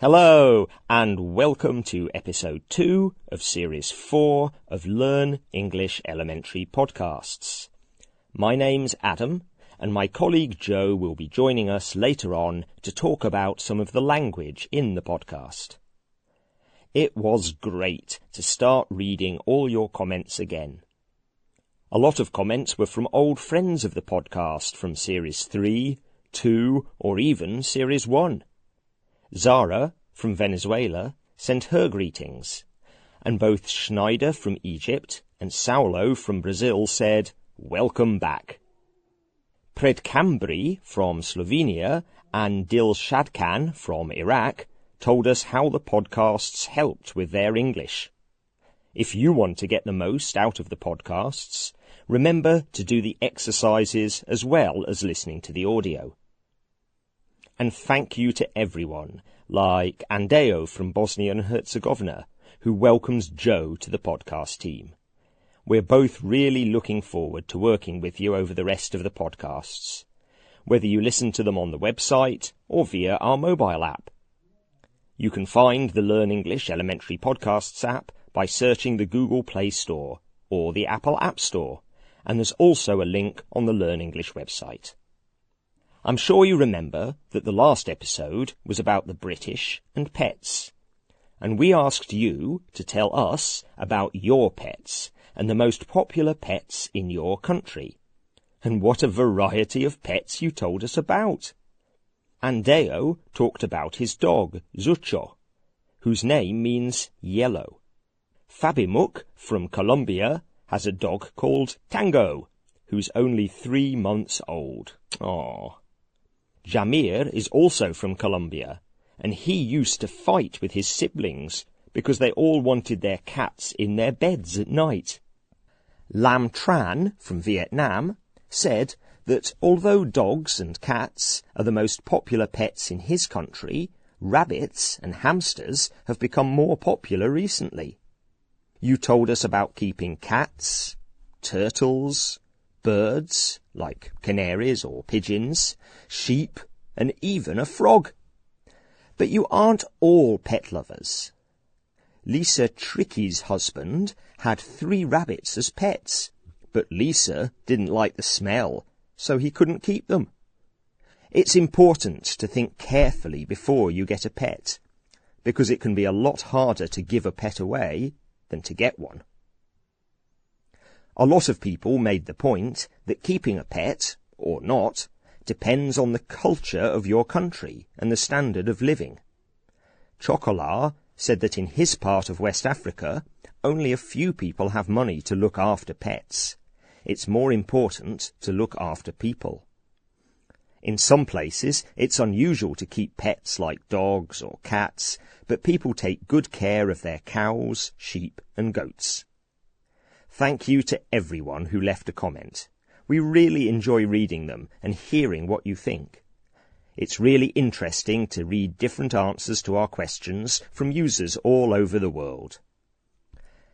Hello, and welcome to episode 2 of series 4 of Learn English Elementary podcasts. My name's Adam, and my colleague Joe will be joining us later on to talk about some of the language in the podcast. It was great to start reading all your comments again. A lot of comments were from old friends of the podcast from series 3, 2, or even series 1. Zara, from Venezuela, sent her greetings, and both Schneider from Egypt and Saulo from Brazil said, "Welcome back." Predkambri from Slovenia and Dilshadkan from Iraq told us how the podcasts helped with their English. If you want to get the most out of the podcasts, remember to do the exercises as well as listening to the audio. And thank you to everyone, like Andeo from Bosnia and Herzegovina, who welcomes Joe to the podcast team. We're both really looking forward to working with you over the rest of the podcasts, whether you listen to them on the website or via our mobile app. You can find the Learn English Elementary Podcasts app by searching the Google Play Store or the Apple App Store, and there's also a link on the Learn English website. I'm sure you remember that the last episode was about the British and pets, and we asked you to tell us about your pets and the most popular pets in your country. And what a variety of pets you told us about. Andeo talked about his dog, Zucho, whose name means yellow. Fabimuk from Colombia has a dog called Tango, who's only 3 months old. Aww. Jamir is also from Colombia, and he used to fight with his siblings because they all wanted their cats in their beds at night. Lam Tran from Vietnam said that although dogs and cats are the most popular pets in his country, rabbits and hamsters have become more popular recently. You told us about keeping cats, turtles, birds, like canaries or pigeons, sheep, and even a frog. But you aren't all pet lovers. Lisa Tricky's husband had 3 rabbits as pets, but Lisa didn't like the smell, so he couldn't keep them. It's important to think carefully before you get a pet, because it can be a lot harder to give a pet away than to get one. A lot of people made the point that keeping a pet, or not, depends on the culture of your country and the standard of living. Chocolat said that in his part of West Africa, only a few people have money to look after pets. It's more important to look after people. In some places, it's unusual to keep pets like dogs or cats, but people take good care of their cows, sheep, and goats. Thank you to everyone who left a comment. We really enjoy reading them and hearing what you think. It's really interesting to read different answers to our questions from users all over the world.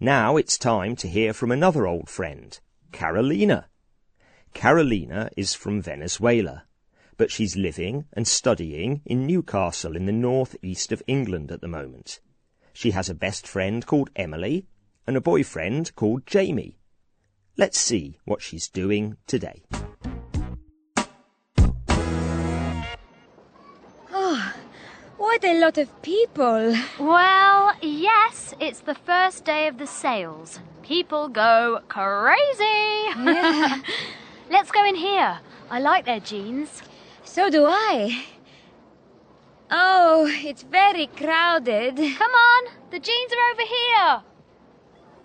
Now it's time to hear from another old friend, Carolina. Carolina is from Venezuela, but she's living and studying in Newcastle in the northeast of England at the moment. She has a best friend called Emily and a boyfriend called Jamie. Let's see what she's doing today. Oh, what a lot of people. Well, yes, it's the first day of the sales. People go crazy. Yeah. Let's go in here. I like their jeans. So do I. Oh, it's very crowded. Come on, the jeans are over here.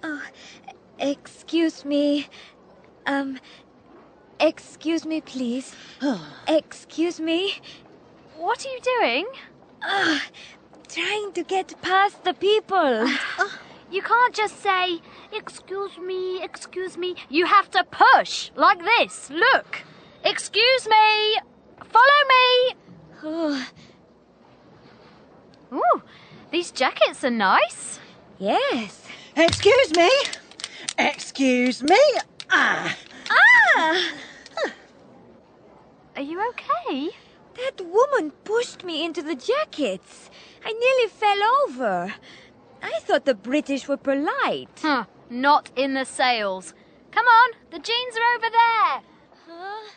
Oh, excuse me. Excuse me, please. Excuse me. What are you doing? Trying to get past the people. You can't just say, excuse me. You have to push, like this. Look. Excuse me. Follow me. Oh, Ooh, these jackets are nice. yes. Excuse me. Excuse me. Are you okay? That woman pushed me into the jackets. I nearly fell over. I thought the British were polite. Huh, not in the sales. Come on, the jeans are over there. Huh?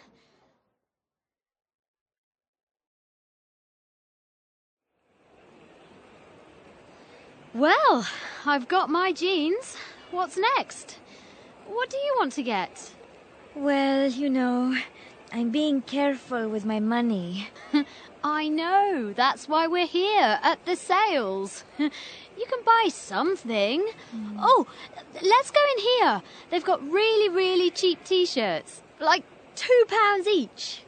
Well, I've got my jeans. What's next? What do you want to get? Well, you know, I'm being careful with my money. I know, that's why we're here at the sales. You can buy something. Oh, let's go in here. They've got really, really cheap t-shirts. Like £2 each.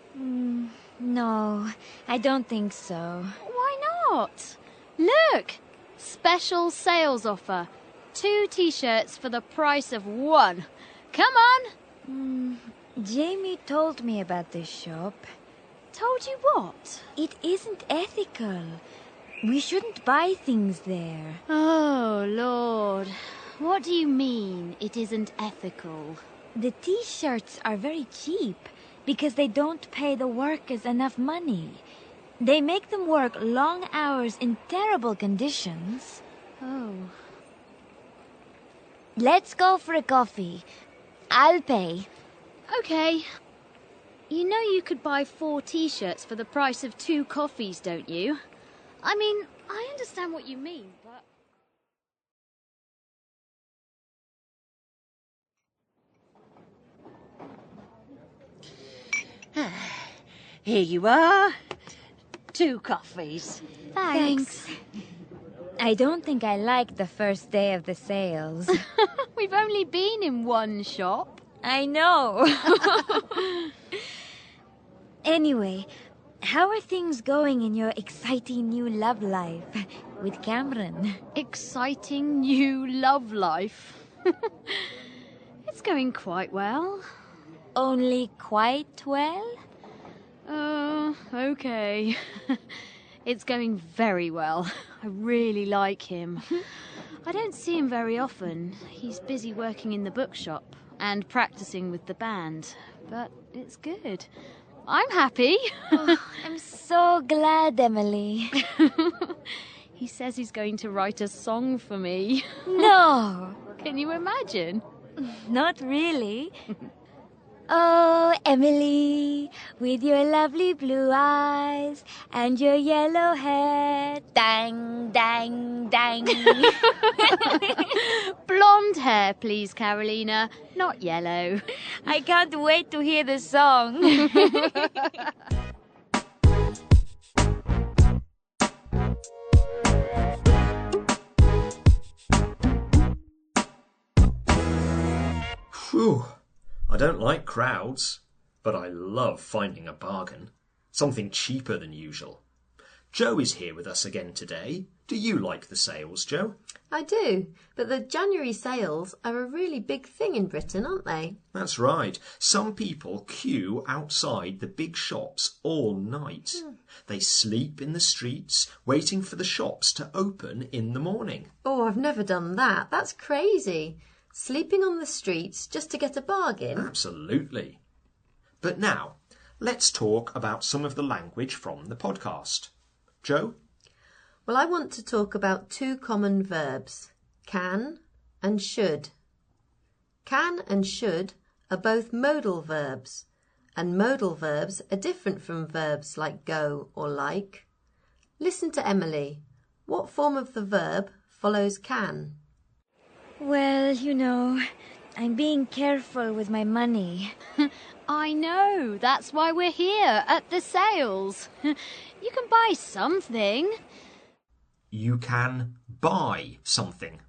No, I don't think so. Why not? Look, special sales offer. 2 t-shirts for the price of 1. Come on. Jamie told me about this shop. Told you what? It isn't ethical. We shouldn't buy things there. Oh, Lord. What do you mean it isn't ethical? The t-shirts are very cheap because they don't pay the workers enough money. They make them work long hours in terrible conditions. Oh. Let's go for a coffee. I'll pay. Okay. You know you could buy 4 t-shirts for the price of 2 coffees, don't you? I mean, I understand what you mean, but... Here you are. 2 coffees. Thanks. I don't think I liked the first day of the sales. We've only been in one shop. I know. Anyway, how are things going in your exciting new love life with Cameron? Exciting new love life. It's going quite well. Only quite well? Okay. It's going very well. I really like him. I don't see him very often. He's busy working in the bookshop and practicing with the band. But it's good. I'm happy. I'm so glad, Emily. He says he's going to write a song for me. No, Can you imagine? not really. Oh, Emily, with your lovely blue eyes and your yellow hair. Dang, dang, dang. Blonde hair, please, Carolina. Not yellow. I can't wait to hear the song. Whew. I don't like crowds, but I love finding a bargain. Something cheaper than usual. Joe is here with us again today. Do you like the sales, Joe? I do, but the January sales are a really big thing in Britain, aren't they? That's right. Some people queue outside the big shops all night. They sleep in the streets, waiting for the shops to open in the morning. Oh, I've never done that. That's crazy. Sleeping on the streets just to get a bargain? Absolutely. But now, let's talk about some of the language from the podcast. Joe? Well, I want to talk about 2 common verbs, can and should. Can and should are both modal verbs, and modal verbs are different from verbs like go or like. Listen to Emily. What form of the verb follows can? Well, you know, I'm being careful with my money. I know, that's why we're here at the sales. You can buy something. You can buy something.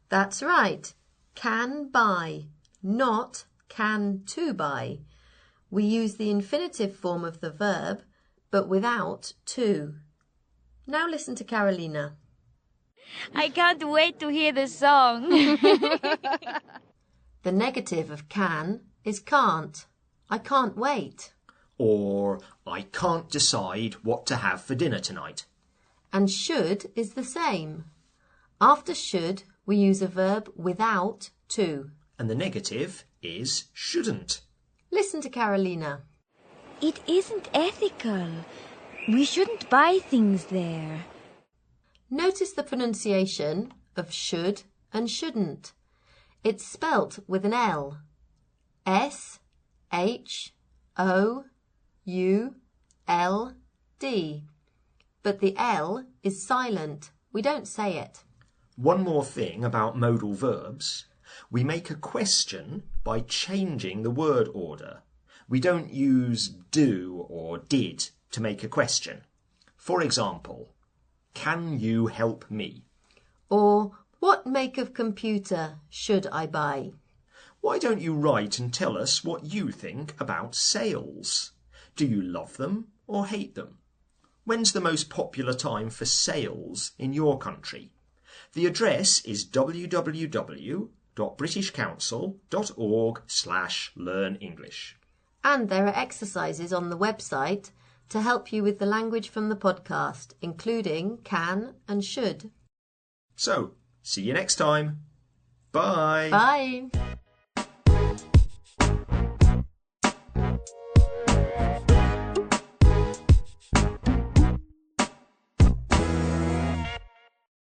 That's right. Can buy, not can to buy. We use the infinitive form of the verb, but without to. Now listen to Carolina. I can't wait to hear the song. The negative of can is can't. I can't wait. Or I can't decide what to have for dinner tonight. And should is the same. After should, we use a verb without to. And the negative is shouldn't. Listen to Carolina. It isn't ethical. We shouldn't buy things there. Notice the pronunciation of should and shouldn't. It's spelt with an L. S-H-O-U-L-D. But the L is silent. We don't say it. One more thing about modal verbs. We make a question by changing the word order. We don't use do or did to make a question. For example, can you help me? Or what make of computer should I buy? Why don't you write and tell us what you think about sales? Do you love them or hate them? When's the most popular time for sales in your country? The address is www.britishcouncil.org/learnenglish. And there are exercises on the website to help you with the language from the podcast, including can and should. So, see you next time. Bye. Bye.